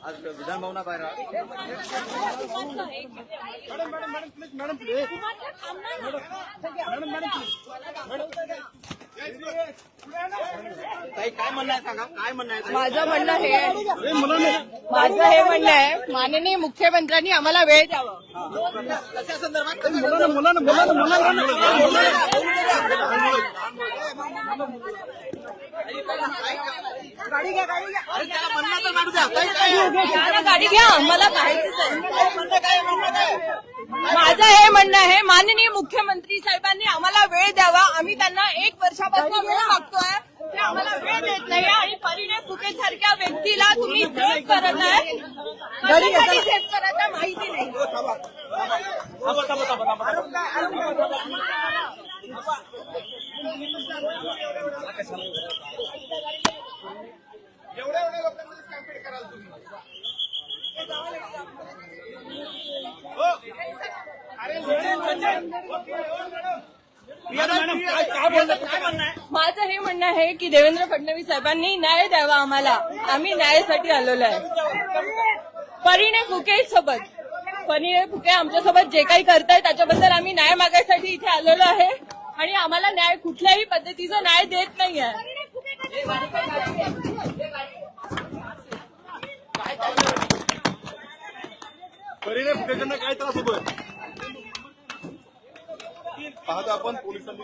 आज विधान भवनाबाहेर काय म्हणणं आहे सांगा, काय म्हणणं आहे? माझं म्हणणं आहे माननीय मुख्यमंत्र्यांनी आम्हाला वेळ द्यावा. कशा संदर्भात? गाडी घ्या. अरे त्याला म्हणणं तर मांडू द्या. गाडी घ्या, मला पाहायचंच आहे. माझं हे म्हणणं आहे माननीय मुख्यमंत्री साहेबांनी आम्हाला वेळ द्यावा. आम्ही त्यांना 1 वर्षापासून वेळ मागतोय, ते आम्हाला वेळ देत नाही. आणि परिणय फुके सारख्या व्यक्तीला तुम्ही सेफ करत आहे, कशासाठी सेफ करत आहे माहिती नाही. एवढ्या लोकांमध्ये कॅम्पेन कराल तुम्ही? माझं हे म्हणणं आहे की देवेंद्र फडणवीस साहेबांनी न्याय द्यावा आम्हाला. आम्ही न्यायासाठी आलेलो आहे. परिणय फुके सोबत, परिणय फुके आमच्यासोबत जे काही करताय त्याच्याबद्दल आम्ही न्याय मागायसाठी इथे आलेलो आहे. आणि आम्हाला न्याय कुठल्याही पद्धतीचा न्याय देत नाहीये. परिणय फुकेंना काय त्रास होतोय पाहतो आपण. पोलिसांनी